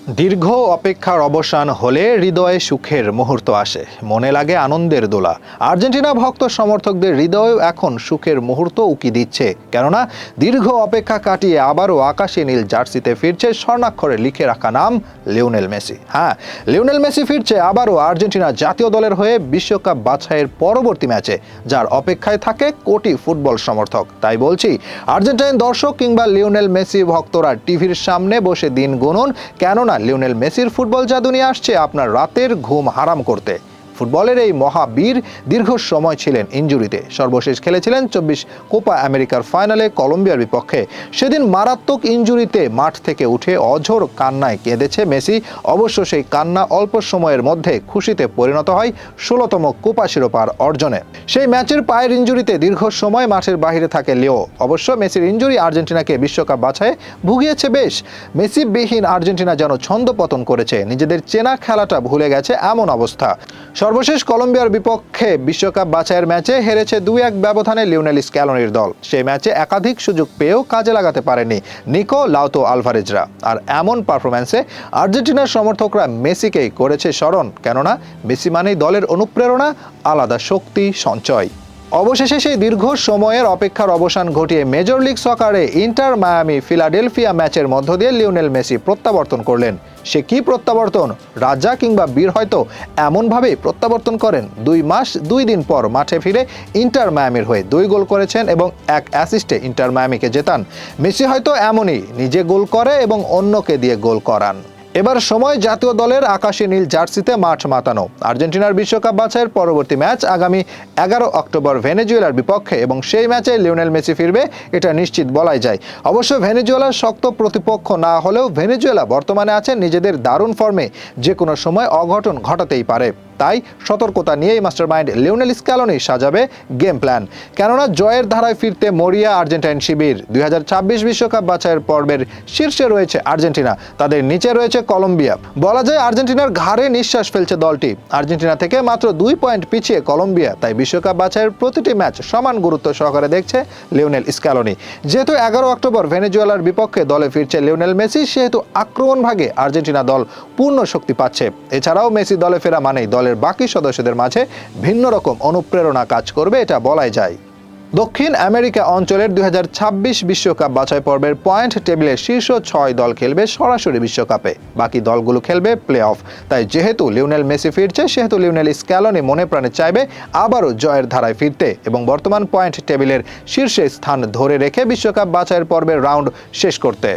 দীর্ঘ অপেক্ষার অবসান হলে হৃদয়ে সুখের মুহূর্ত আসে, মনে লাগে আনন্দের দোলা। আর্জেন্টিনা ভক্ত সমর্থকদের হৃদয়েও এখন সুখের মুহূর্ত উকি দিচ্ছে, কেননা দীর্ঘ অপেক্ষা কাটিয়ে আবারও আকাশী নীল জার্সিতে ফিরছে স্বর্ণাক্ষরে লিখে রাখা নাম লিওনেল মেসি। হ্যাঁ, লিওনেল মেসি ফিরছে আবারও আর্জেন্টিনা জাতীয় দলের হয়ে বিশ্বকাপ বাছাইয়ের পরবর্তী ম্যাচে, যার অপেক্ষায় থাকে কোটি ফুটবল সমর্থক। তাই বলছি, আর্জেন্টাইন দর্শক কিংবা লিওনেল মেসি ভক্তরা টিভির সামনে বসে দিন গুনুন, কেননা লিওনেল মেসির ফুটবল জাদু নিয়ে আসছে আপনার রাতের ঘুম হারাম করতে। ফুটবলের এই মহাবীর দীর্ঘ সময় ছিলেন ইনজুরিতে। সর্বশেষ খেলেছিলেন 24 কোপা আমেরিকার ফাইনালে কলম্বিয়ার বিপক্ষে। সেদিন মারাত্মক ইনজুরিতে মাঠ থেকে উঠে অঝোর কান্নায় কেঁদেছে মেসি। অবশ্য সেই কান্না অল্প সময়ের মধ্যে খুশিতে পরিণত হয় 16তম কোপা শিরোপার অর্জনে। সেই ম্যাচের পায়ের ইনজুরিতে দীর্ঘ সময় মাঠের বাইরে থাকে লিও। অবশ্য মেসির ইনজুরি আর্জেন্টিনাকে বিশ্বকাপ বাছাইয়ে ভুগিয়েছে বেশ। মেসিবিহীন আর্জেন্টিনা যেন ছন্দপতন করেছে, নিজেদের চেনা খেলাটা ভুলে গেছে এমন অবস্থা। সর্বশেষ কলম্বিয়ার বিপক্ষে বিশ্বকাপ বাছাইয়ের ম্যাচে হেরেছে 2-1 ব্যবধানে লিওনেল স্ক্যালোনির দল। সেই ম্যাচে একাধিক সুযোগ পেয়েও কাজে লাগাতে পারেনি নিকো লাউতো আলভারেজরা। আর এমন পারফরম্যান্সে আর্জেন্টিনার সমর্থকরা মেসিকেই করেছে স্মরণ, কেননা মেসি মানেই দলের অনুপ্রেরণা, আলাদা শক্তি সঞ্চয়। অবশেষে সেই দীর্ঘ সময়ের অপেক্ষার অবসান ঘটিয়ে মেজর লিগ সকারে ইন্টার মায়ামি ফিলাডেলফিয়া ম্যাচের মধ্য দিয়ে লিওনেল মেসি প্রত্যাবর্তন করলেন। সে কি প্রত্যাবর্তন! রাজা কিংবা বীর হয়তো এমনভাবেই প্রত্যাবর্তন করেন। 2 মাস 2 দিন পর মাঠে ফিরে ইন্টার মায়ামির হয়ে 2 গোল করেছেন এবং 1 অ্যাসিস্টে ইন্টার মায়ামিকে জেতান। মেসি হয়তো এমনই, নিজে গোল করে এবং অন্যকে দিয়ে গোল করান। এবার সময় জাতীয় দলের আকাশী নীল জার্সিতে মাঠ মাতানো। আর্জেন্টিনার বিশ্বকাপ বাছাইয়ের পরবর্তী ম্যাচ আগামী 11 অক্টোবর ভেনেজুয়েলার বিপক্ষে, এবং সেই ম্যাচে লিওনেল মেসি ফিরবে এটা নিশ্চিত বলাই যায়। অবশ্য ভেনেজুয়েলার শক্ত প্রতিপক্ষ না হলেও ভেনেজুয়েলা বর্তমানে আছেন নিজেদের দারুণ ফর্মে, যে কোনো সময় অঘটন ঘটাতেই পারে। তাই সতর্কতা নিয়েই মাস্টারমাইন্ড লিওনেল স্ক্যালোনি সাজাবে গেম প্ল্যান, কেননা জয়ের ধারায় ফিরতে মরিয়া আর্জেন্টাইন শিবির। 2026 বিশ্বকাপ বাছাইয়ের পর্বের শীর্ষে রয়েছে আর্জেন্টিনা, তাদের নিচে রয়েছে কলম্বিয়া। বলা যায় আর্জেন্টিনার ঘাড়ে নিঃশ্বাস ফেলছে দলটি। আর্জেন্টিনা থেকে মাত্র 2 পয়েন্ট পিছিয়ে কলম্বিয়া। তাই বিশ্বকাপ বাছাইয়ের প্রতিটি ম্যাচ সমান গুরুত্ব সহকারে দেখছে লিওনেল স্ক্যালোনি। যেহেতু 11 অক্টোবর ভেনেজুয়েলার বিপক্ষে দলে ফিরছে লিওনেল মেসি, সেহেতু আক্রমণ ভাগে আর্জেন্টিনা দল পূর্ণ শক্তি পাচ্ছে। এছাড়াও মেসি দলে ফেরা মানেই দলের বাকি সদস্যদের মাঝে ভিন্ন রকম অনুপ্রেরণা কাজ করবে, এটা বলাই যায়। দক্ষিণ আমেরিকা অঞ্চলের 2026 বিশ্বকাপ বাছাই পর্বের পয়েন্ট টেবিলের শীর্ষ 6 দল খেলবে সরাসরি বিশ্বকাপে, বাকি দলগুলো খেলবে প্লে অফ। তাই যেহেতু লিওনেল মেসি ফিরছে, সেহেতু লিওনেল স্ক্যালোনি মনে প্রাণে চাইবে আবারও জয়ের ধারায় ফিরতে এবং বর্তমান পয়েন্ট টেবিলের শীর্ষে স্থান ধরে রেখে বিশ্বকাপ বাছাইয়ের পর্বের রাউন্ড শেষ করতে।